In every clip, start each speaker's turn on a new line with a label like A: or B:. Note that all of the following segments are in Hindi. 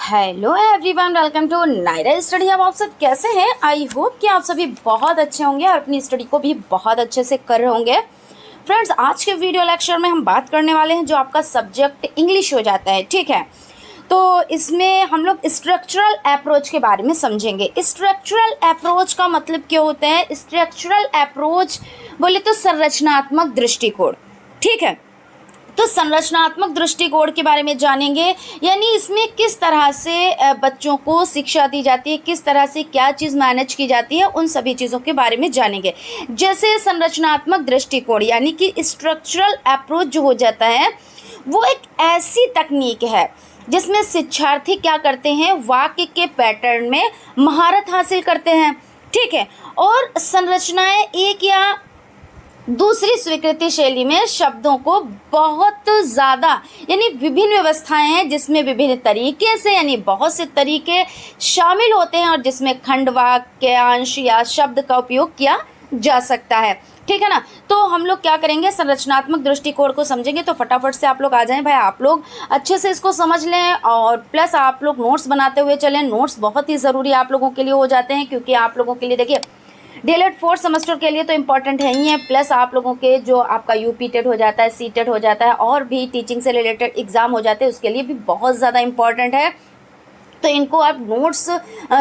A: Hello everyone, welcome to Naira study. अब आप सब कैसे हैं? आई होप कि आप सभी बहुत अच्छे होंगे और अपनी स्टडी को भी बहुत अच्छे से कर रहे होंगे। फ्रेंड्स, आज के वीडियो लेक्चर में हम बात करने वाले हैं जो आपका सब्जेक्ट इंग्लिश हो जाता है, ठीक है। तो इसमें हम लोग स्ट्रक्चरल अप्रोच के बारे में समझेंगे। स्ट्रक्चरल अप्रोच का मतलब क्या होता है? स्ट्रक्चरल अप्रोच बोले तो संरचनात्मक दृष्टिकोण, ठीक है। तो संरचनात्मक दृष्टिकोण के बारे में जानेंगे, यानी इसमें किस तरह से बच्चों को शिक्षा दी जाती है, किस तरह से क्या चीज़ मैनेज की जाती है, उन सभी चीज़ों के बारे में जानेंगे। जैसे संरचनात्मक दृष्टिकोण यानी कि स्ट्रक्चरल अप्रोच जो हो जाता है वो एक ऐसी तकनीक है जिसमें शिक्षार्थी क्या करते हैं, वाक्य के पैटर्न में महारत हासिल करते हैं, ठीक है। और संरचनाएं एक या दूसरी स्वीकृति शैली में शब्दों को बहुत ज़्यादा यानी विभिन्न व्यवस्थाएं हैं जिसमें विभिन्न तरीके से यानी बहुत से तरीके शामिल होते हैं और जिसमें खंड, वाक्यांश या शब्द का उपयोग किया जा सकता है, ठीक है ना। तो हम लोग क्या करेंगे, संरचनात्मक दृष्टिकोण को समझेंगे। तो फटाफट से आप लोग आ जाएं भाई, आप लोग अच्छे से इसको समझ लें और प्लस आप लोग नोट्स बनाते हुए चलें। नोट्स बहुत ही ज़रूरी आप लोगों के लिए हो जाते हैं, क्योंकि आप लोगों के लिए देखिए डीएलएड 4th सेमेस्टर के लिए तो इम्पॉर्टेंट है ही है, प्लस आप लोगों के जो आपका यूपी टेट हो जाता है, सी टेट हो जाता है और भी टीचिंग से रिलेटेड एग्ज़ाम हो जाते हैं, उसके लिए भी बहुत ज़्यादा इम्पॉर्टेंट है। तो इनको आप नोट्स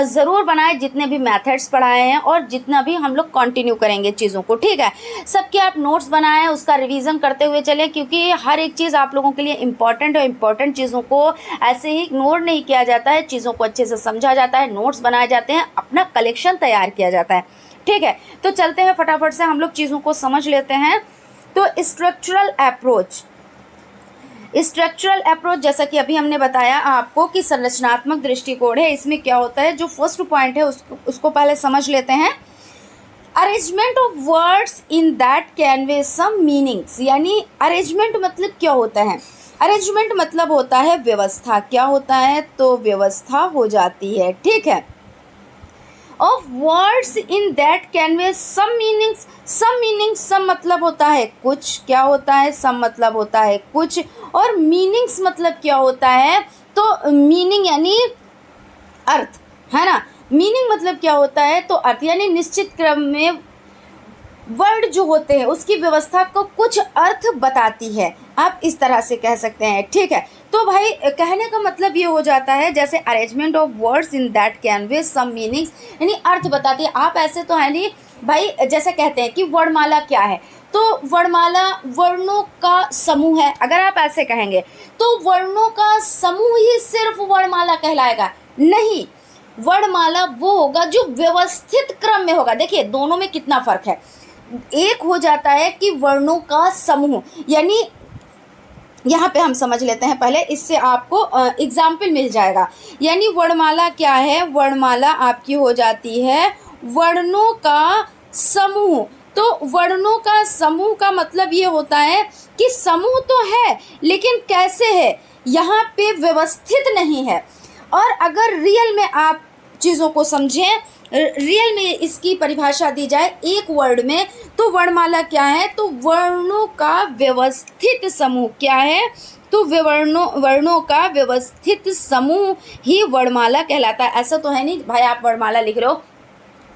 A: ज़रूर बनाएं, जितने भी मेथड्स पढ़ाए हैं और जितना भी हम लोग कंटिन्यू करेंगे चीज़ों को, ठीक है। सबके आप नोट्स बनाएं, उसका रिवीजन करते हुए चलें, क्योंकि हर एक चीज़ आप लोगों के लिए इम्पॉर्टेंट है। इम्पॉर्टेंट चीज़ों को ऐसे ही इग्नोर नहीं किया जाता है, चीज़ों को अच्छे से समझा जाता है, नोट्स बनाए जाते हैं, अपना कलेक्शन तैयार किया जाता है, ठीक है। तो चलते हैं फटाफट से हम लोग चीज़ों को समझ लेते हैं। तो स्ट्रक्चरल अप्रोच जैसा कि अभी हमने बताया आपको कि संरचनात्मक दृष्टिकोण है। इसमें क्या होता है, जो फर्स्ट पॉइंट है उसको पहले समझ लेते हैं। Arrangement of words in that convey some meanings, यानी अरेंजमेंट मतलब क्या होता है? अरेंजमेंट मतलब होता है व्यवस्था। क्या होता है? तो व्यवस्था हो जाती है, ठीक है। Of words in that convey some meanings. Some मतलब होता है कुछ, क्या होता है? सम मतलब होता है कुछ, और मीनिंग्स मतलब क्या होता है? तो मीनिंग यानी अर्थ, है ना। मीनिंग मतलब क्या होता है? तो अर्थ, यानी निश्चित क्रम में वर्ड जो होते हैं उसकी व्यवस्था को कुछ अर्थ बताती है, आप इस तरह से कह सकते हैं, ठीक है। तो भाई कहने का मतलब ये हो जाता है, जैसे arrangement of words in that convey some meanings, यानी अर्थ बताती है। आप ऐसे तो है नहीं भाई, जैसे कहते हैं कि वर्णमाला क्या है, तो वर्णमाला वर्णों का समूह है। अगर आप ऐसे कहेंगे तो वर्णों का समूह ही सिर्फ वर्णमाला कहलाएगा? नहीं, वर्णमाला वो होगा जो व्यवस्थित क्रम में होगा। देखिए दोनों में कितना फर्क है। एक हो जाता है कि वर्णों का समूह, यानी यहाँ पे हम समझ लेते हैं पहले, इससे आपको एग्जाम्पल मिल जाएगा। यानी वर्णमाला क्या है? वर्णमाला आपकी हो जाती है वर्णों का समूह। तो वर्णों का समूह का मतलब ये होता है कि समूह तो है लेकिन कैसे है, यहाँ पे व्यवस्थित नहीं है। और अगर रियल में आप चीज़ों को समझें, रियल में इसकी परिभाषा दी जाए एक वर्ड में, तो वर्णमाला क्या है? तो वर्णों का व्यवस्थित समूह। क्या है? तो वर्णों का व्यवस्थित समूह ही वर्णमाला कहलाता है। ऐसा तो है नहीं भाई आप वर्णमाला लिख रहे हो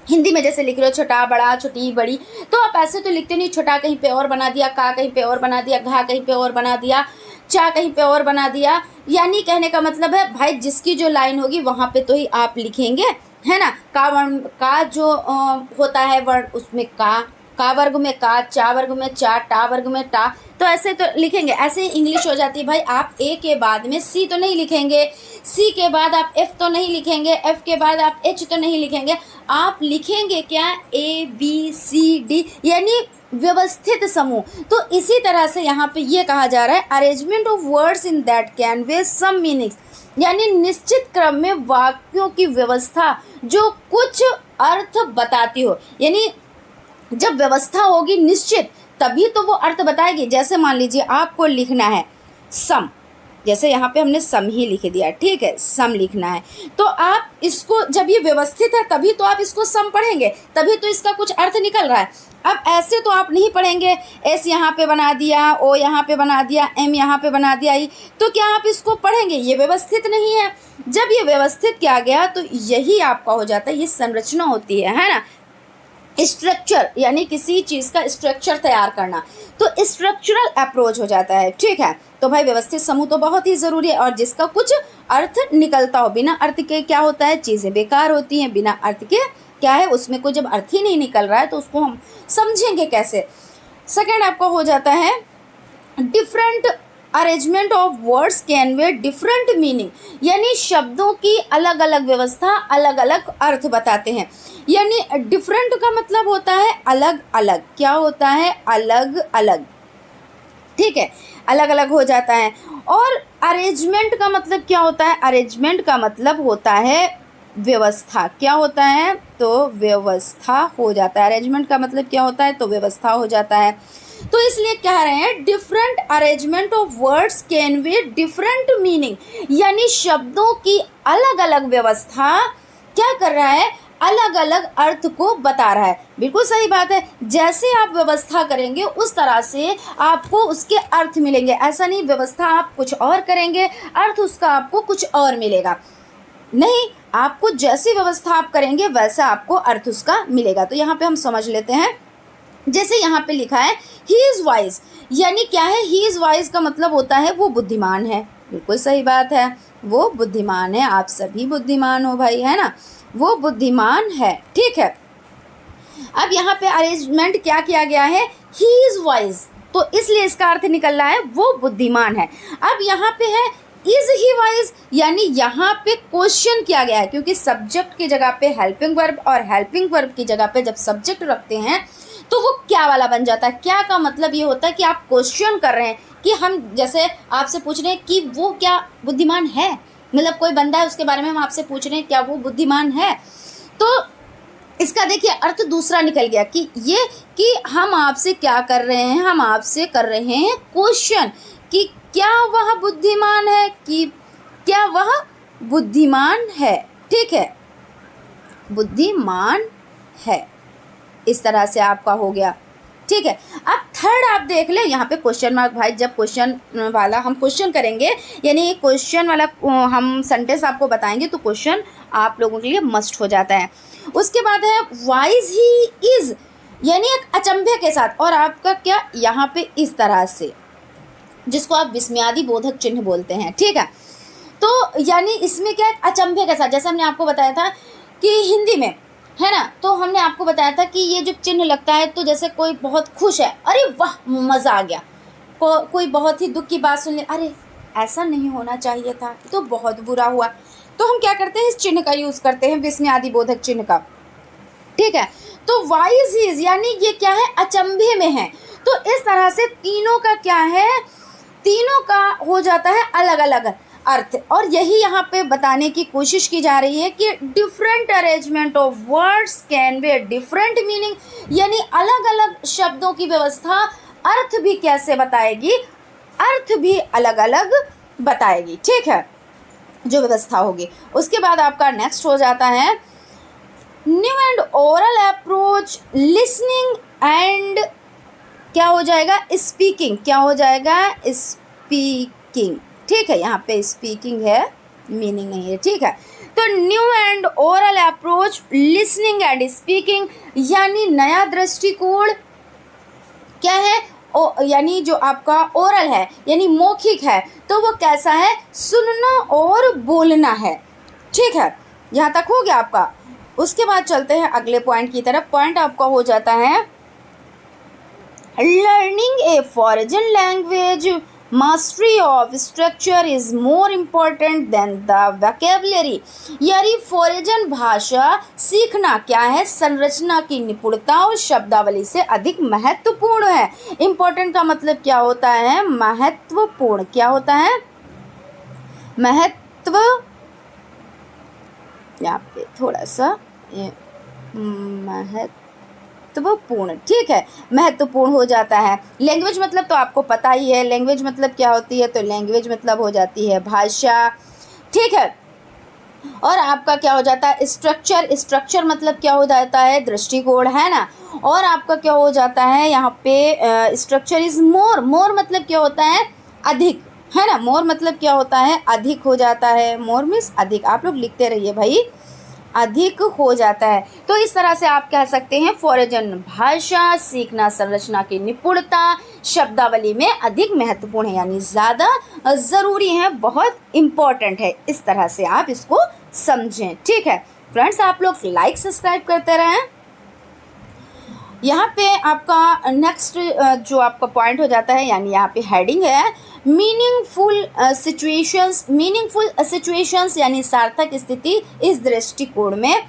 A: हिंदी में, जैसे लिख रहे हो छोटा बड़ा, छोटी बड़ी, तो आप ऐसे तो लिखते नहीं। छोटा कहीं पे और बना दिया, का कहीं पे और बना दिया, घा कहीं पे और बना दिया, चा कहीं पे और बना दिया। यानी कहने का मतलब है भाई जिसकी जो लाइन होगी वहाँ पे तो ही आप लिखेंगे, है ना। का वर्ण का जो होता है वर्ण, उसमें का वर्ग में का, चा वर्ग में चा, टा वर्ग में टा, तो ऐसे तो लिखेंगे। ऐसे इंग्लिश हो जाती है भाई। आप ए के बाद में सी तो नहीं लिखेंगे, सी के बाद आप एफ तो नहीं लिखेंगे, एफ के बाद आप एच तो नहीं लिखेंगे, आप लिखेंगे क्या? ए बी सी डी, यानी व्यवस्थित समूह। तो इसी तरह से यहाँ पे ये कहा जा रहा है arrangement of words in that convey some meanings, यानी निश्चित क्रम में वाक्यों की व्यवस्था जो कुछ अर्थ बताती हो। यानी जब व्यवस्था होगी निश्चित, तभी तो वो अर्थ बताएगी। जैसे मान लीजिए आपको लिखना है सम, जैसे यहाँ पे हमने सम ही लिख दिया, ठीक है, सम लिखना है। तो आप इसको जब ये व्यवस्थित है तभी तो आप इसको सम पढ़ेंगे, तभी तो इसका कुछ अर्थ निकल रहा है। अब ऐसे तो आप नहीं पढ़ेंगे, एस यहाँ पे बना दिया, ओ यहाँ पे बना दिया, एम यहाँ पे बना दिया, ई, तो क्या आप इसको पढ़ेंगे? ये व्यवस्थित नहीं है। जब ये व्यवस्थित किया गया तो यही आपका हो जाता है, ये संरचना होती है ना, स्ट्रक्चर, यानी किसी चीज़ का स्ट्रक्चर तैयार करना, तो स्ट्रक्चरल अप्रोच हो जाता है, ठीक है। तो भाई व्यवस्थित समूह तो बहुत ही ज़रूरी है, और जिसका कुछ अर्थ निकलता हो। बिना अर्थ के क्या होता है? चीज़ें बेकार होती हैं। बिना अर्थ के क्या है? उसमें कोई जब अर्थ ही नहीं निकल रहा है तो उसको हम समझेंगे कैसे? सेकेंड आपका हो जाता है different arrangement of words Kenway different meaning, यानी शब्दों की अलग अलग व्यवस्था अलग अलग अर्थ बताते हैं। यानी डिफरेंट का मतलब होता है अलग अलग, क्या होता है? अलग अलग, ठीक है, अलग अलग हो जाता है। और अरेंजमेंट का मतलब क्या होता है? अरेंजमेंट का मतलब होता है व्यवस्था, क्या होता है? तो व्यवस्था हो जाता है। अरेंजमेंट का मतलब क्या होता है? तो व्यवस्था हो जाता है। तो इसलिए कह रहे हैं different arrangement of words can be different meaning, यानी शब्दों की अलग अलग व्यवस्था क्या कर रहा है? अलग अलग अर्थ को बता रहा है। बिल्कुल सही बात है, जैसे आप व्यवस्था करेंगे उस तरह से आपको उसके अर्थ मिलेंगे। ऐसा नहीं व्यवस्था आप कुछ और करेंगे, अर्थ उसका आपको कुछ और मिलेगा, नहीं, आपको जैसी व्यवस्था आप करेंगे वैसा आपको अर्थ उसका मिलेगा। तो यहाँ पे हम समझ लेते हैं, जैसे यहाँ पे लिखा है ही इज़ वाइज, यानी क्या है? ही इज़ वाइज का मतलब होता है वो बुद्धिमान है। बिल्कुल सही बात है, वो बुद्धिमान है। आप सभी बुद्धिमान हो भाई, है ना, वो बुद्धिमान है, ठीक है। अब यहाँ पे अरेंजमेंट क्या किया गया है? ही इज़ वाइज, तो इसलिए इसका अर्थ निकल रहा है वो बुद्धिमान है। अब यहाँ पे है इज ही वाइज, यानी यहाँ पे क्वेश्चन किया गया है, क्योंकि सब्जेक्ट की जगह पे हेल्पिंग वर्ब और हेल्पिंग वर्ब की जगह पे जब सब्जेक्ट रखते हैं तो वो क्या वाला बन जाता है। क्या का मतलब ये होता है कि आप क्वेश्चन कर रहे हैं, कि हम जैसे आपसे पूछ रहे हैं कि वो क्या बुद्धिमान है, मतलब कोई बंदा है उसके बारे में हम आपसे पूछ रहे हैं क्या वो बुद्धिमान है। तो इसका देखिए अर्थ दूसरा निकल गया कि ये कि हम आपसे क्या कर रहे हैं? हम आपसे कर रहे हैं क्वेश्चन कि क्या वह बुद्धिमान है, कि क्या वह बुद्धिमान है, ठीक है, बुद्धिमान है। इस तरह से आपका हो गया, ठीक है। अब थर्ड आप देख ले, यहाँ पे क्वेश्चन मार्क। भाई जब क्वेश्चन वाला हम क्वेश्चन करेंगे, यानी क्वेश्चन वाला हम सेंटेंस आपको बताएंगे तो क्वेश्चन आप लोगों के लिए मस्ट हो जाता है। उसके बाद है वाइज ही इज़, यानी एक अचंभे के साथ, और आपका क्या यहाँ पे इस तरह से, जिसको आप विस्मयादि बोधक चिन्ह बोलते हैं, ठीक है। तो यानी इसमें क्या है? अचंभे के साथ, जैसे हमने आपको बताया था कि हिंदी में है ना, तो हमने आपको बताया था कि ये जो चिन्ह लगता है तो जैसे कोई बहुत खुश है, अरे वाह मज़ा आ गया, कोई बहुत ही दुख की बात सुन ले, अरे ऐसा नहीं होना चाहिए था, तो बहुत बुरा हुआ, तो हम क्या करते हैं? इस चिन्ह का यूज़ करते हैं, विस्मयादि बोधक चिन्ह का, ठीक है। तो वाइज इज, यानी ये क्या है? अचंभे में है। तो इस तरह से तीनों का क्या है? तीनों का हो जाता है अलग अलग अर्थ, और यही यहाँ पे बताने की कोशिश की जा रही है कि different arrangement of words can be different meaning, यानी अलग अलग शब्दों की व्यवस्था अर्थ भी कैसे बताएगी? अर्थ भी अलग अलग बताएगी, ठीक है, जो व्यवस्था होगी। उसके बाद आपका नेक्स्ट हो जाता है new and oral approach listening and क्या हो जाएगा? स्पीकिंग, क्या हो जाएगा? स्पीकिंग, ठीक है, यहाँ पे स्पीकिंग है, मीनिंग नहीं है, ठीक है। तो new and oral approach listening and speaking, यानी नया दृष्टिकोण क्या है? यानी जो आपका ओरल है यानी मौखिक है, तो वो कैसा है? सुनना और बोलना है, ठीक है। यहाँ तक हो गया आपका। उसके बाद चलते हैं अगले पॉइंट की तरफ। पॉइंट आपका हो जाता है learning a foreign language mastery of structure is more important than the vocabulary, यानी फॉरेन भाषा सीखना क्या है? संरचना की निपुणता और शब्दावली से अधिक महत्वपूर्ण है। इम्पॉर्टेंट का मतलब क्या होता है? महत्वपूर्ण, क्या होता है? महत्व, यहाँ पे थोड़ा सा महत्व महत्वपूर्ण, ठीक है, महत्वपूर्ण हो जाता है। लैंग्वेज मतलब तो आपको पता ही है, लैंग्वेज मतलब क्या होती है, तो लैंग्वेज मतलब हो जाती है भाषा, ठीक है। और आपका क्या हो जाता है स्ट्रक्चर, स्ट्रक्चर मतलब क्या हो जाता है दृष्टिकोण, है ना। और आपका क्या हो जाता है यहाँ पे स्ट्रक्चर इज मोर, मोर मतलब क्या होता है अधिक, है ना। मोर मतलब क्या होता है अधिक हो जाता है, मोर मीन्स अधिक, आप लोग लिखते रहिए भाई, अधिक हो जाता है। तो इस तरह से आप कह सकते हैं फॉरेजन भाषा सीखना संरचना की निपुणता शब्दावली में अधिक महत्वपूर्ण है, यानी ज़्यादा ज़रूरी है, बहुत इम्पॉर्टेंट है। इस तरह से आप इसको समझें, ठीक है फ्रेंड्स। आप लोग लाइक सब्सक्राइब करते रहें। यहाँ पे आपका नेक्स्ट जो आपका पॉइंट हो जाता है, यानी यहाँ पे हेडिंग है मीनिंगफुल सिचुएशंस, मीनिंगफुल सिचुएशंस यानी सार्थक स्थिति इस दृष्टिकोण में।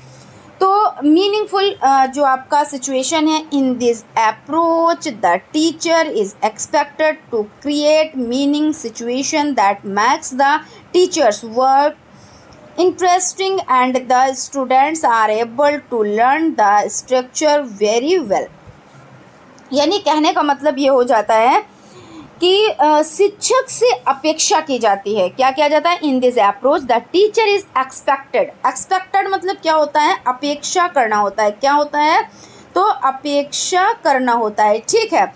A: तो मीनिंगफुल जो आपका सिचुएशन है, in this approach the teacher is expected to create meaning situation that makes the teacher's work interesting and the students are able to learn the structure very well। यानी कहने का मतलब ये हो जाता है कि शिक्षक से अपेक्षा की जाती है, क्या किया जाता है, in this approach the teacher is expected, expected मतलब क्या होता है अपेक्षा करना होता है, क्या होता है, तो अपेक्षा करना होता है, ठीक है।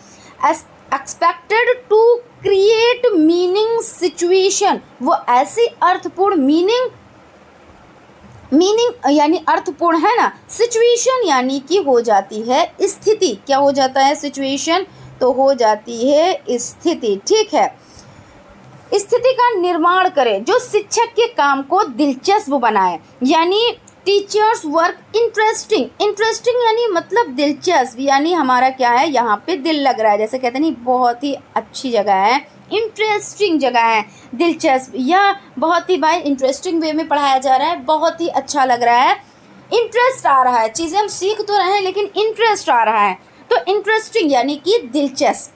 A: Expected to create meaning situation, वो ऐसी अर्थपूर्ण मीनिंग यानी अर्थपूर्ण, है ना। सिचुएशन यानी कि हो जाती है स्थिति, क्या हो जाता है सिचुएशन, तो हो जाती है स्थिति, ठीक है। स्थिति का निर्माण करे जो शिक्षक के काम को दिलचस्प बनाए, यानी टीचर्स वर्क इंटरेस्टिंग, इंटरेस्टिंग यानी मतलब दिलचस्प, यानी हमारा क्या है यहाँ पे दिल लग रहा है, जैसे कहते नहीं बहुत ही अच्छी जगह है, इंटरेस्टिंग जगह है, दिलचस्प, या बहुत ही भाई इंटरेस्टिंग वे में पढ़ाया जा रहा है, बहुत ही अच्छा लग रहा है, इंटरेस्ट आ रहा है, चीज़ें हम सीख तो रहे हैं लेकिन इंटरेस्ट आ रहा है, तो इंटरेस्टिंग यानी कि दिलचस्प।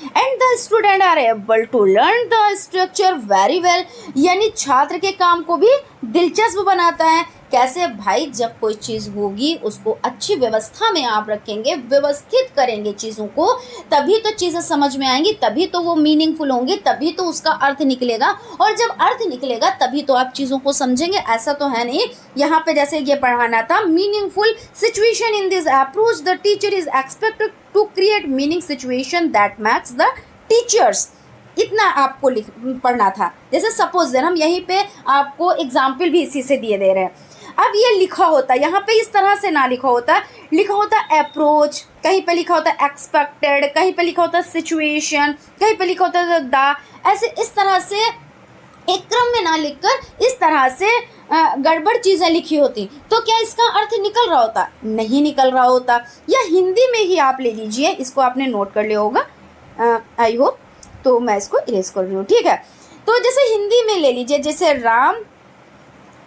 A: And the student are able to learn the structure very well, यानी छात्र के काम को भी दिलचस्प बनाता है। कैसे भाई, जब कोई चीज़ होगी उसको अच्छी व्यवस्था में आप रखेंगे, व्यवस्थित करेंगे चीज़ों को, तभी तो चीज़ें समझ में आएंगी, तभी तो वो मीनिंगफुल होंगी, तभी तो उसका अर्थ निकलेगा, और जब अर्थ निकलेगा तभी तो आप चीज़ों को समझेंगे। ऐसा तो है नहीं, यहाँ पे जैसे ये पढ़ाना था meaningful situation in this approach the teacher is expected to create meaning situation that makes the teacher's, इतना आपको पढ़ना था। जैसे सपोज देन हम यहीं पे आपको एग्जाम्पल भी इसी से दिए दे रहे हैं। अब ये लिखा होता है यहाँ पे इस तरह से ना लिखा होता, लिखा होता अप्रोच, कहीं पे लिखा होता एक्सपेक्टेड, कहीं पे लिखा होता सिचुएशन, कहीं पे लिखा होता द, ऐसे इस तरह से एक क्रम में ना लिखकर इस तरह से गड़बड़ चीज़ें लिखी होती, तो क्या इसका अर्थ निकल रहा होता, नहीं निकल रहा होता। या हिंदी में ही आप ले लीजिए, इसको आपने नोट कर लिया होगा आई होप, तो मैं इसको इरेज कर रही हूँ, ठीक है। तो जैसे हिंदी में ले लीजिए, जैसे राम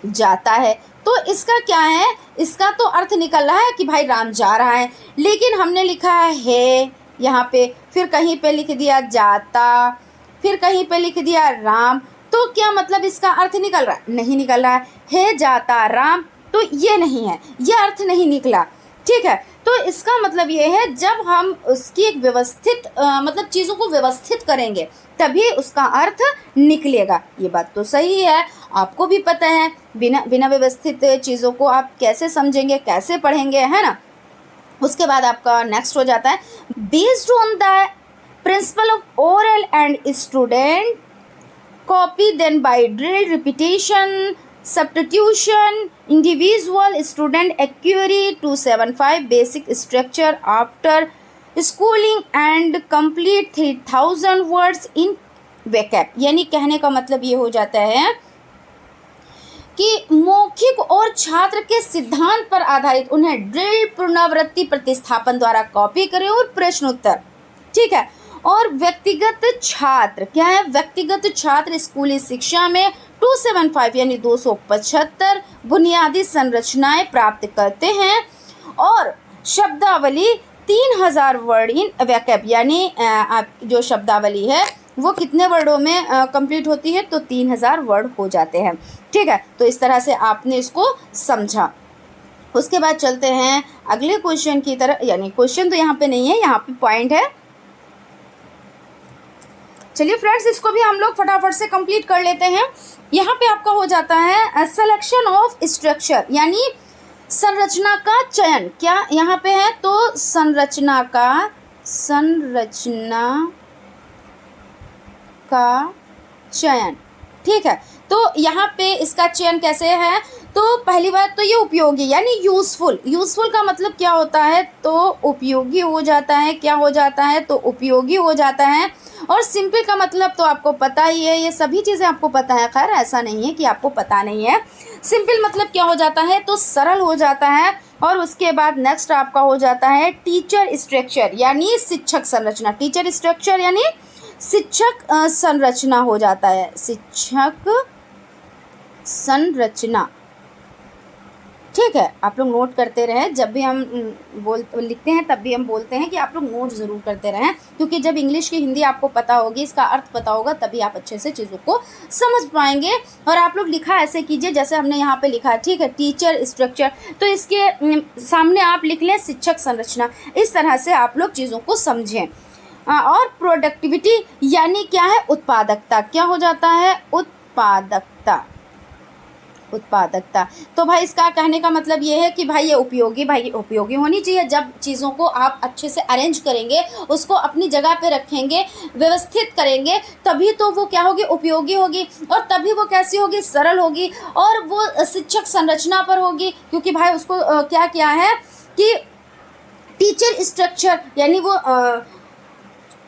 A: जाता है, तो इसका क्या है, इसका तो अर्थ निकल रहा है कि भाई राम जा रहा है, लेकिन हमने लिखा है यहाँ पे, फिर कहीं पे लिख दिया जाता, फिर कहीं पे लिख दिया राम, तो क्या मतलब इसका अर्थ निकल रहा है, नहीं निकल रहा है जाता राम, तो ये नहीं है, ये अर्थ नहीं निकला, ठीक है। तो इसका मतलब ये है जब हम उसकी एक व्यवस्थित मतलब चीज़ों को व्यवस्थित करेंगे तभी उसका अर्थ निकलेगा। ये बात तो सही है, आपको भी पता है, बिना व्यवस्थित चीज़ों को आप कैसे समझेंगे, कैसे पढ़ेंगे, है ना। उसके बाद आपका नेक्स्ट हो जाता है based on the principle of oral and student copy then by drill repetition substitution individual student acquire 275 basic structure after schooling and complete 3000 words in vocab। यानी कहने का मतलब ये हो जाता है कि मौखिक और छात्र के सिद्धांत पर आधारित उन्हें ड्रिल पुनरावृत्ति प्रतिस्थापन द्वारा कॉपी करें और प्रश्न उत्तर, ठीक है। और व्यक्तिगत छात्र क्या है, व्यक्तिगत छात्र स्कूली शिक्षा में 275 यानी 275 बुनियादी संरचनाएं प्राप्त करते हैं और शब्दावली 3000 वर्ड इन वैकअप, यानी जो शब्दावली है वो कितने वर्डों में कंप्लीट होती है, तो 3000 वर्ड हो जाते हैं, ठीक है। तो इस तरह से आपने इसको समझा। उसके बाद चलते हैं अगले क्वेश्चन की तरफ, यानी क्वेश्चन तो यहाँ पे नहीं है, यहाँ पे पॉइंट है। चलिए फ्रेंड्स, इसको भी हम लोग फटाफट से कंप्लीट कर लेते हैं। यहाँ पे आपका हो जाता है सिलेक्शन ऑफ स्ट्रक्चर, यानी संरचना का चयन। क्या यहाँ पे है, तो संरचना का चयन, ठीक है। तो यहाँ पे इसका चयन कैसे है, तो पहली बात तो ये उपयोगी यानी यूज़फुल का मतलब क्या होता है, तो उपयोगी हो जाता है। क्या हो जाता है, तो उपयोगी हो जाता है। और सिंपल का मतलब तो आपको पता ही है, ये सभी चीज़ें आपको पता है, खैर ऐसा नहीं है कि आपको पता नहीं है। सिंपल मतलब क्या हो जाता है, तो सरल हो जाता है। और उसके बाद नेक्स्ट आपका हो जाता है टीचर स्ट्रक्चर, यानी शिक्षक संरचना। टीचर स्ट्रक्चर यानी शिक्षक संरचना हो जाता है, शिक्षक संरचना, ठीक है। आप लोग नोट करते रहें, जब भी हम लिखते हैं तब भी हम बोलते हैं कि आप लोग नोट ज़रूर करते रहें, क्योंकि जब इंग्लिश की हिंदी आपको पता होगी, इसका अर्थ पता होगा, तभी आप अच्छे से चीज़ों को समझ पाएंगे। और आप लोग लिखा ऐसे कीजिए जैसे हमने यहाँ पे लिखा है, ठीक है, टीचर स्ट्रक्चर, तो इसके सामने आप लिख लें शिक्षक संरचना। इस तरह से आप लोग चीज़ों को समझें। और प्रोडक्टिविटी यानी क्या है, उत्पादकता। क्या हो जाता है, उत्पादकता। तो भाई इसका कहने का मतलब ये है कि भाई ये उपयोगी होनी चाहिए। जब चीज़ों को आप अच्छे से अरेंज करेंगे, उसको अपनी जगह पे रखेंगे, व्यवस्थित करेंगे, तभी तो वो क्या होगी, उपयोगी होगी। और तभी वो कैसी होगी, सरल होगी, और वो शिक्षक संरचना पर होगी। क्योंकि भाई उसको क्या किया है कि टीचर स्ट्रक्चर, यानी वो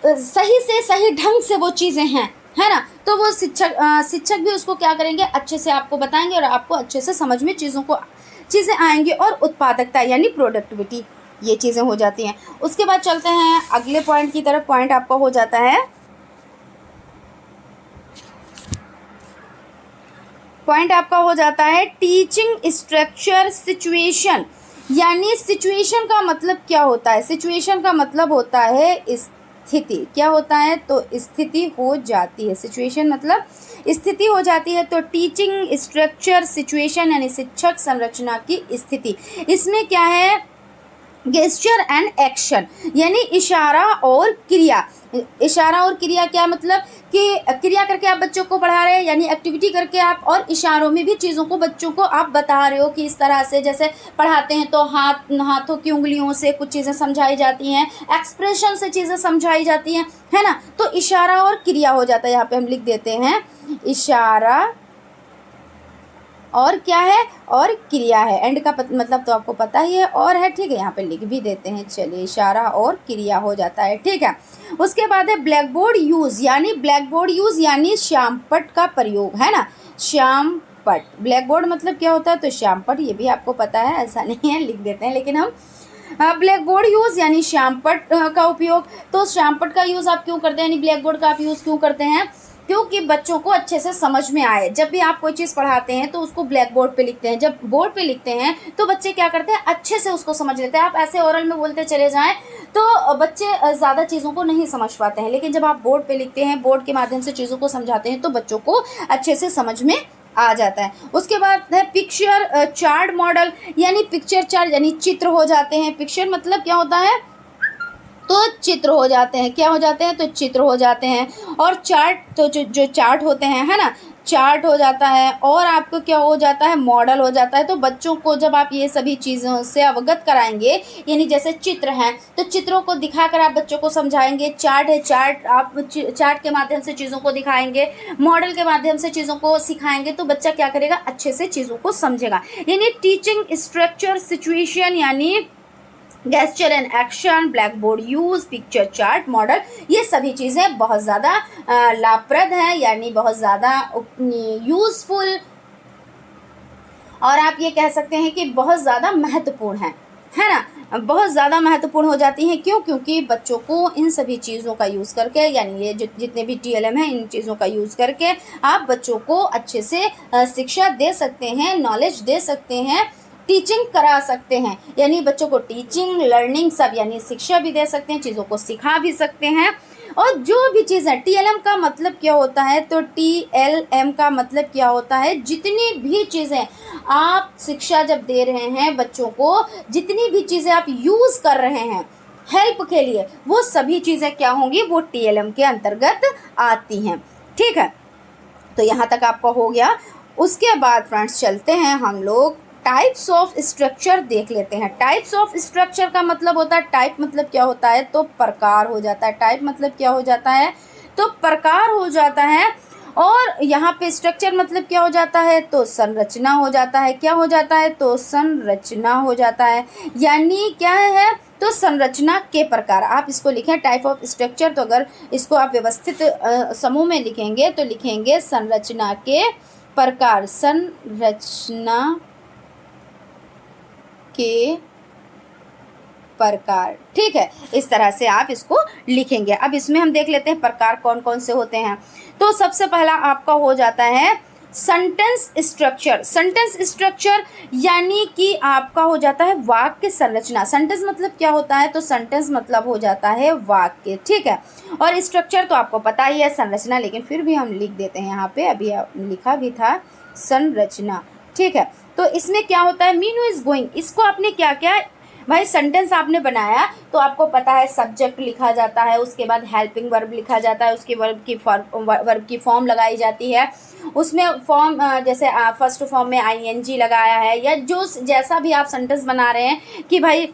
A: सही से सही ढंग से वो चीज़ें हैं, है ना। तो वो शिक्षक भी उसको क्या करेंगे, अच्छे से आपको बताएंगे और आपको अच्छे से समझ में चीज़ें आएंगी। और उत्पादकता यानी प्रोडक्टिविटी, ये चीज़ें हो जाती हैं। उसके बाद चलते हैं अगले पॉइंट की तरफ। पॉइंट आपका हो जाता है, टीचिंग स्ट्रक्चर सिचुएशन, यानी सिचुएशन का मतलब क्या होता है, सिचुएशन का मतलब होता है स्थिति। क्या होता है, तो स्थिति हो जाती है। सिचुएशन मतलब स्थिति हो जाती है। तो टीचिंग स्ट्रक्चर सिचुएशन यानी शिक्षक संरचना की स्थिति। इसमें क्या है, गेस्चर एंड एक्शन, यानी इशारा और क्रिया। इशारा और क्रिया क्या मतलब कि क्रिया करके आप बच्चों को पढ़ा रहे हैं, यानी एक्टिविटी करके आप, और इशारों में भी चीज़ों को बच्चों को आप बता रहे हो कि इस तरह से जैसे पढ़ाते हैं तो हाथों की उंगलियों से कुछ चीज़ें समझाई जाती हैं, एक्सप्रेशन से चीज़ें समझाई जाती हैं, है ना। तो इशारा और क्रिया हो जाता है। यहाँ पे हम लिख देते हैं इशारा और क्या है, और क्रिया है। एंड का मतलब तो आपको पता ही है, और है, ठीक है, यहाँ पे लिख भी देते हैं। चलिए, इशारा और क्रिया हो जाता है, ठीक है। उसके बाद है ब्लैक बोर्ड यूज़, यानी श्यामपट्ट का प्रयोग, है ना। श्यामपट्ट, ब्लैक बोर्ड मतलब क्या होता है, तो श्यामपट्ट, ये भी आपको पता है, ऐसा नहीं है, लिख देते हैं। लेकिन हम ब्लैक बोर्ड यूज़ यानी श्यामपट्ट का उपयोग। तो श्यामपट्ट का यूज़ आप क्यों करते हैं, यानी ब्लैक बोर्ड का आप यूज़ क्यों करते हैं, क्योंकि बच्चों को अच्छे से समझ में आए। जब भी आप कोई चीज़ पढ़ाते हैं तो उसको ब्लैक बोर्ड पे लिखते हैं। जब बोर्ड पे लिखते हैं तो बच्चे क्या करते हैं, अच्छे से उसको समझ लेते हैं। आप ऐसे ओरल में बोलते चले जाएं तो बच्चे ज़्यादा चीज़ों को नहीं समझ पाते हैं। लेकिन जब आप बोर्ड पे लिखते हैं, बोर्ड के माध्यम से चीज़ों को समझाते हैं, तो बच्चों को अच्छे से समझ में आ जाता है। उसके बाद है पिक्चर चार्ट मॉडल, यानी पिक्चर चार्ट यानी चित्र हो जाते हैं। पिक्चर मतलब क्या होता है, तो चित्र हो जाते हैं। क्या हो जाते हैं, तो चित्र हो जाते हैं। और चार्ट, तो जो चार्ट होते हैं, है ना, चार्ट हो जाता है। और आपको क्या हो जाता है, मॉडल हो जाता है। तो बच्चों को जब आप ये सभी चीज़ों से अवगत कराएंगे, यानी जैसे चित्र हैं तो चित्रों को दिखाकर आप बच्चों को समझाएंगे। चार्ट है, चार्ट आप चार्ट के माध्यम से चीज़ों को दिखाएंगे, मॉडल के माध्यम से चीज़ों को सिखाएंगे, तो बच्चा क्या करेगा, अच्छे से चीज़ों को समझेगा। यानी टीचिंग स्ट्रक्चर सिचुएशन यानी gesture and action, black board use, picture chart, model, ये सभी चीज़ें बहुत ज़्यादा लाभप्रद हैं, यानी बहुत ज़्यादा यूज़फुल, और आप ये कह सकते हैं कि बहुत ज़्यादा महत्वपूर्ण है ना, बहुत ज़्यादा महत्वपूर्ण हो जाती हैं। क्यों, क्योंकि बच्चों को इन सभी चीज़ों का यूज़ करके, यानी ये जितने भी TLM हैं, इन चीज़ों का यूज़ करके आप बच्चों को अच्छे से शिक्षा दे सकते हैं, नॉलेज दे सकते हैं, टीचिंग करा सकते हैं। यानी बच्चों को टीचिंग, लर्निंग सब, यानी शिक्षा भी दे सकते हैं, चीज़ों को सिखा भी सकते हैं। और जो भी चीज़ है, टीएलएम का मतलब क्या होता है, तो टीएलएम का मतलब क्या होता है, जितनी भी चीज़ें आप शिक्षा जब दे रहे हैं बच्चों को, जितनी भी चीज़ें आप यूज़ कर रहे हैं हेल्प के लिए, वो सभी चीज़ें क्या होंगी, वो टीएलएम के अंतर्गत आती हैं। ठीक है, तो यहाँ तक आपका हो गया। उसके बाद फ्रेंड्स चलते हैं हम लोग टाइप्स ऑफ स्ट्रक्चर देख लेते हैं। टाइप्स ऑफ स्ट्रक्चर का मतलब होता है, टाइप मतलब क्या होता है, तो प्रकार हो जाता है। टाइप मतलब क्या हो जाता है, तो प्रकार हो जाता है। और यहाँ पे स्ट्रक्चर मतलब क्या हो जाता है, तो संरचना हो जाता है। क्या हो जाता है, तो संरचना हो जाता है। यानी क्या है, तो संरचना के प्रकार। आप इसको लिखें टाइप ऑफ स्ट्रक्चर, तो अगर इसको आप व्यवस्थित समूह में लिखेंगे तो लिखेंगे संरचना के प्रकार, संरचना के प्रकार। ठीक है, इस तरह से आप इसको लिखेंगे। अब इसमें हम देख लेते हैं प्रकार कौन कौन से होते हैं। तो सबसे पहला आपका हो जाता है सेंटेंस स्ट्रक्चर। सेंटेंस स्ट्रक्चर यानी कि आपका हो जाता है वाक्य संरचना। सेंटेंस मतलब क्या होता है, तो सेंटेंस मतलब हो जाता है वाक्य। ठीक है, और स्ट्रक्चर तो आपको पता ही है संरचना, लेकिन फिर भी हम लिख देते हैं यहाँ पे, अभी लिखा भी था संरचना। ठीक है, तो इसमें क्या होता है, मीनू इज गोइंग, इसको आपने क्या क्या भाई, सेंटेंस आपने बनाया तो आपको पता है सब्जेक्ट लिखा जाता है, उसके बाद हेल्पिंग वर्ब लिखा जाता है, उसके वर्ब की फॉर्म लगाई जाती है। उसमें फॉर्म जैसे फर्स्ट फॉर्म में आईएनजी लगाया है, या जो जैसा भी आप सेंटेंस बना रहे हैं कि भाई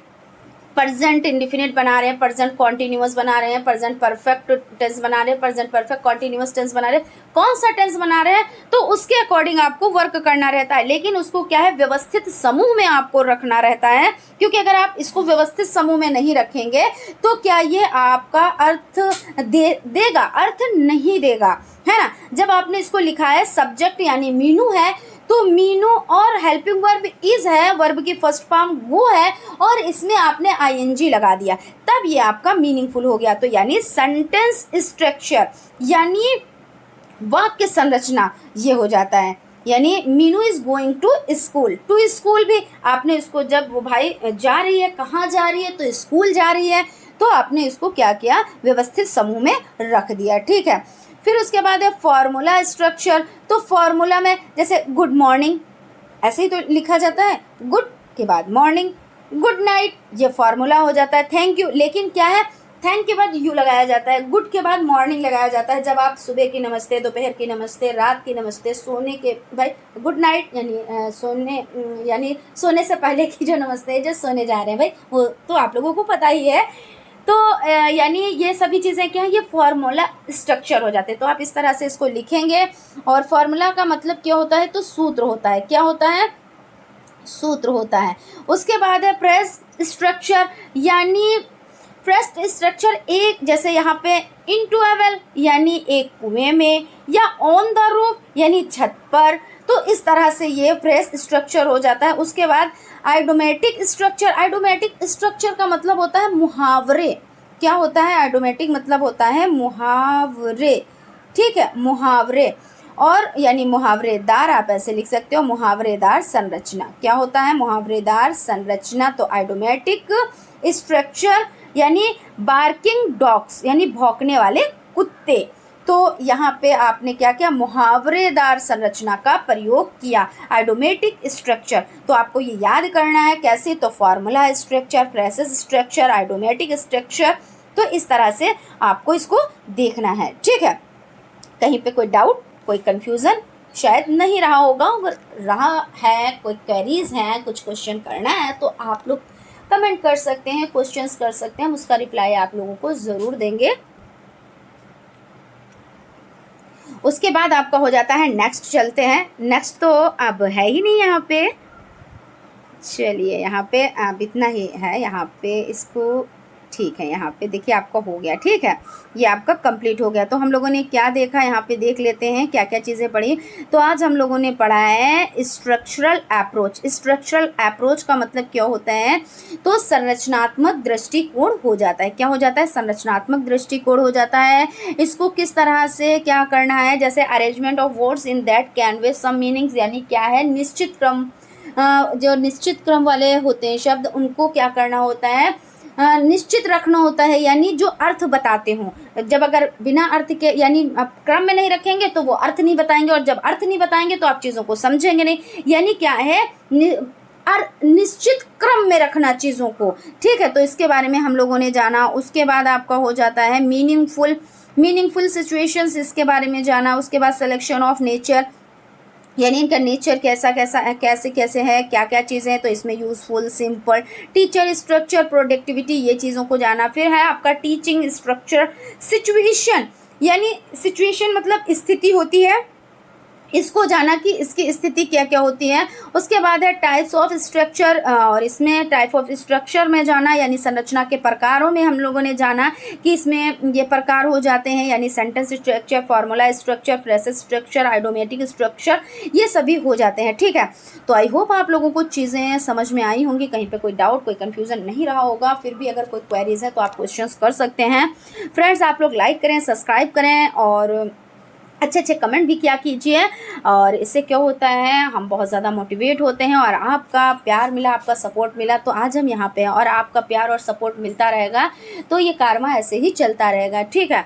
A: प्रेजेंट इंडिफिनिट बना रहे हैं, प्रेजेंट कॉन्टिन्यूअस बना रहे हैं, प्रेजेंट परफेक्ट टेंस बना रहे हैं, प्रेजेंट परफेक्ट कॉन्टिन्यूअस टेंस बना रहे हैं, कौन सा टेंस बना रहे हैं, तो उसके अकॉर्डिंग आपको वर्क करना रहता है। लेकिन उसको क्या है, व्यवस्थित समूह में आपको रखना रहता है, क्योंकि अगर आप इसको व्यवस्थित समूह में नहीं रखेंगे तो क्या ये आपका अर्थ देगा, अर्थ नहीं देगा, है ना। जब आपने इसको लिखा है सब्जेक्ट यानी मीनू है, तो मीनू और हेल्पिंग वर्ब इज है, वर्ब की फर्स्ट फॉर्म वो है, और इसमें आपने आईएनजी लगा दिया, तब ये आपका मीनिंगफुल हो गया। तो यानी सेंटेंस स्ट्रक्चर यानी वाक्य संरचना ये हो जाता है। यानी Meenu is going to school, to school भी आपने इसको, जब वो भाई जा रही है, कहाँ जा रही है, तो स्कूल जा रही है, तो आपने इसको क्या किया, व्यवस्थित समूह में रख दिया। ठीक है, फिर उसके बाद है फॉर्मूला स्ट्रक्चर। तो फॉर्मूला में जैसे गुड मॉर्निंग ऐसे ही तो लिखा जाता है, गुड के बाद मॉर्निंग, गुड नाइट, ये फॉर्मूला हो जाता है। थैंक यू, लेकिन क्या है, थैंक के बाद यू लगाया जाता है, गुड के बाद मॉर्निंग लगाया जाता है। जब आप सुबह की नमस्ते, दोपहर की नमस्ते, रात की नमस्ते, सोने के भाई गुड नाइट यानी सोने, यानी सोने से पहले की जो नमस्ते है, जो सोने जा रहे हैं भाई, वो तो आप लोगों को पता ही है। तो यानी ये सभी चीज़ें क्या है, ये फॉर्मूला स्ट्रक्चर हो जाते हैं। तो आप इस तरह से इसको लिखेंगे। और फॉर्मूला का मतलब क्या होता है, तो सूत्र होता है। क्या होता है, सूत्र होता है। उसके बाद है प्रेस स्ट्रक्चर, यानी प्रेस स्ट्रक्चर एक, जैसे यहाँ पे इनटू अ वेल यानी एक कुएं में, या ऑन द रूफ यानी छत पर, तो इस तरह से ये प्रेस स्ट्रक्चर हो जाता है। उसके बाद आइडोमेटिक स्ट्रक्चर। आइडोमेटिक स्ट्रक्चर का मतलब होता है मुहावरे। क्या होता है, आइडोमेटिक मतलब होता है मुहावरे। ठीक है, मुहावरे, और यानी मुहावरेदार, आप ऐसे लिख सकते हो मुहावरेदार संरचना। क्या होता है, मुहावरेदार संरचना। तो आइडोमेटिक स्ट्रक्चर यानी बार्किंग डॉग्स यानी भौंकने वाले कुत्ते। तो यहाँ पे आपने क्या किया, मुहावरेदार संरचना का प्रयोग किया, आइडोमेटिक स्ट्रक्चर। तो आपको ये याद करना है कैसे, तो formula structure, phrases structure, idiomatic structure. तो इस तरह से आपको इसको देखना है। ठीक है, कहीं पे कोई डाउट, कोई कंफ्यूजन शायद नहीं रहा होगा। अगर रहा है, कोई क्वेरीज हैं, कुछ क्वेश्चन करना है, तो आप लोग कमेंट कर सकते हैं, क्वेश्चंस कर सकते हैं, हम उसका रिप्लाई आप लोगों को ज़रूर देंगे। उसके बाद आपका हो जाता है नेक्स्ट। चलते हैं, नेक्स्ट तो अब है ही नहीं यहाँ पे, चलिए यहाँ पे अब इतना ही है। यहाँ पे इसको ठीक है, यहाँ पे देखिए आपका हो गया। ठीक है, ये आपका कंप्लीट हो गया। तो हम लोगों ने क्या देखा, यहाँ पे देख लेते हैं क्या क्या चीज़ें पढ़ी। तो आज हम लोगों ने पढ़ा है स्ट्रक्चरल अप्रोच। स्ट्रक्चरल अप्रोच का मतलब क्या होता है, तो संरचनात्मक दृष्टिकोण हो जाता है। क्या हो जाता है, संरचनात्मक दृष्टिकोण हो जाता है। इसको किस तरह से क्या करना है, जैसे arrangement of words in that convey some meanings, यानी क्या है, निश्चित क्रम, जो निश्चित क्रम वाले होते हैं शब्द, उनको क्या करना होता है, निश्चित रखना होता है, यानी जो अर्थ बताते हों। जब अगर बिना अर्थ के यानी आप क्रम में नहीं रखेंगे तो वो अर्थ नहीं बताएंगे, और जब अर्थ नहीं बताएंगे तो आप चीज़ों को समझेंगे नहीं। यानी क्या है, निश्चित क्रम में रखना चीज़ों को, ठीक है। तो इसके बारे में हम लोगों ने जाना। उसके बाद आपका हो जाता है मीनिंगफुल सिचुएशंस, इसके बारे में जाना। उसके बाद सिलेक्शन ऑफ नेचर, यानी इनका नेचर कैसे है, क्या क्या चीज़ें हैं, तो इसमें useful, simple, teacher, structure, productivity, ये चीज़ों को जाना। फिर है आपका टीचिंग स्ट्रक्चर, सिचुएशन, यानी सिचुएशन मतलब स्थिति होती है, इसको जाना कि इसकी स्थिति क्या क्या होती है। उसके बाद है टाइप्स ऑफ स्ट्रक्चर, और इसमें टाइप ऑफ स्ट्रक्चर में जाना, यानी संरचना के प्रकारों में हम लोगों ने जाना कि इसमें ये प्रकार हो जाते हैं, यानी sentence structure, formula structure, phrase structure, idiomatic structure, ये सभी हो जाते हैं, ठीक है। तो आई होप आप लोगों को चीज़ें समझ में आई होंगी, कहीं पर कोई डाउट, कोई कन्फ्यूज़न नहीं रहा होगा। फिर भी अगर कोई क्वेरीज है तो आप क्वेश्चन कर सकते हैं। फ्रेंड्स, आप लोग लाइक करें, सब्सक्राइब करें, और अच्छे कमेंट भी किया कीजिए। और इससे क्या होता है, हम बहुत ज़्यादा मोटिवेट होते हैं, और आपका प्यार मिला, आपका सपोर्ट मिला, तो आज हम यहाँ पे हैं। और आपका प्यार और सपोर्ट मिलता रहेगा तो ये कारवा ऐसे ही चलता रहेगा, ठीक है।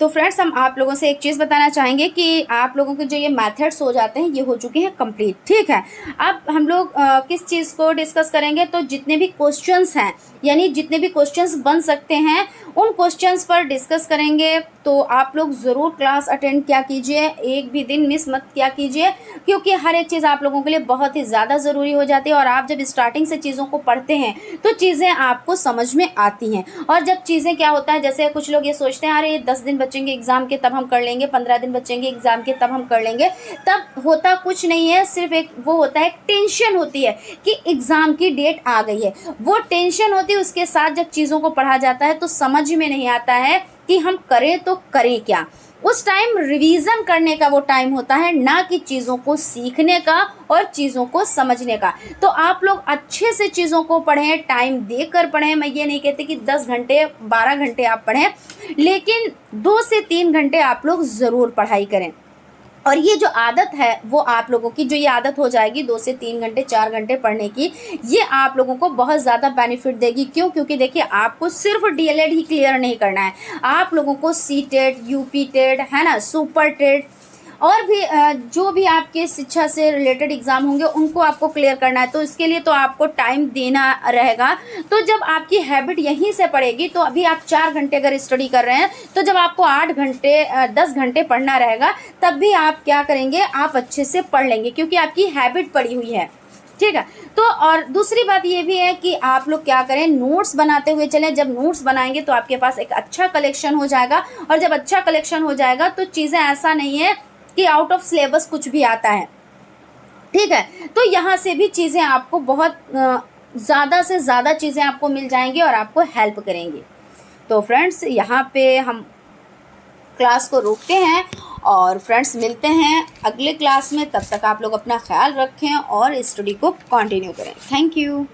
A: तो फ्रेंड्स, हम आप लोगों से एक चीज़ बताना चाहेंगे कि आप लोगों के जो ये मेथड्स हो जाते हैं ये हो चुके हैं कंप्लीट, ठीक है। अब हम लोग किस चीज़ को डिस्कस करेंगे, तो जितने भी क्वेश्चंस हैं, यानी जितने भी क्वेश्चंस बन सकते हैं उन क्वेश्चंस पर डिस्कस करेंगे। तो आप लोग ज़रूर क्लास अटेंड किया कीजिए, एक भी दिन मिस मत किया कीजिए, क्योंकि हर एक चीज़ आप लोगों के लिए बहुत ही ज़्यादा ज़रूरी हो जाती है। और आप जब स्टार्टिंग से चीज़ों को पढ़ते हैं तो चीज़ें आपको समझ में आती हैं। और जब चीज़ें क्या होता है, जैसे कुछ लोग ये सोचते हैं अरे 10 दिन बचेंगे एग्ज़ाम के तब हम कर लेंगे, 15 दिन बचेंगे एग्ज़ाम के तब हम कर लेंगे, तब होता कुछ नहीं है। सिर्फ एक वो होता है, टेंशन होती है कि एग्ज़ाम की डेट आ गई है, वो टेंशन होती है। उसके साथ जब चीज़ों को पढ़ा जाता है तो समझ में नहीं आता है कि हम करें तो करें क्या। उस टाइम रिवीजन करने का वो टाइम होता है, ना कि चीज़ों को सीखने का और चीज़ों को समझने का। तो आप लोग अच्छे से चीज़ों को पढ़ें, टाइम देकर पढ़ें। मैं ये नहीं कहती कि 10 घंटे 12 घंटे आप पढ़ें, लेकिन 2 से 3 घंटे आप लोग ज़रूर पढ़ाई करें। और ये जो आदत है वो आप लोगों की जो ये आदत हो जाएगी 2 से 3 घंटे 4 घंटे पढ़ने की, ये आप लोगों को बहुत ज़्यादा बेनिफिट देगी। क्यों? क्योंकि देखिए, आपको सिर्फ डीएलएड ही क्लियर नहीं करना है, आप लोगों को सीटेट, यूपी टेट, है ना, सुपर टेट, और भी जो भी आपके शिक्षा से रिलेटेड एग्ज़ाम होंगे उनको आपको क्लियर करना है। तो इसके लिए तो आपको टाइम देना रहेगा। तो जब आपकी हैबिट यहीं से पड़ेगी, तो अभी आप 4 घंटे अगर स्टडी कर रहे हैं तो जब आपको 8 घंटे 10 घंटे पढ़ना रहेगा, तब भी आप क्या करेंगे, आप अच्छे से पढ़ लेंगे, क्योंकि आपकी हैबिट पड़ी हुई है, ठीक है। तो और दूसरी बात ये भी है कि आप लोग क्या करें, नोट्स बनाते हुए चलें। जब नोट्स बनाएंगे तो आपके पास एक अच्छा कलेक्शन हो जाएगा, और जब अच्छा कलेक्शन हो जाएगा तो चीज़ें ऐसा नहीं है कि आउट ऑफ सिलेबस कुछ भी आता है, ठीक है। तो यहाँ से भी चीज़ें आपको बहुत ज़्यादा से ज़्यादा चीज़ें आपको मिल जाएंगी और आपको हेल्प करेंगी। तो फ्रेंड्स, यहाँ पे हम क्लास को रोकते हैं, और फ्रेंड्स मिलते हैं अगले क्लास में। तब तक आप लोग अपना ख्याल रखें और स्टडी को कंटिन्यू करें। Thank you.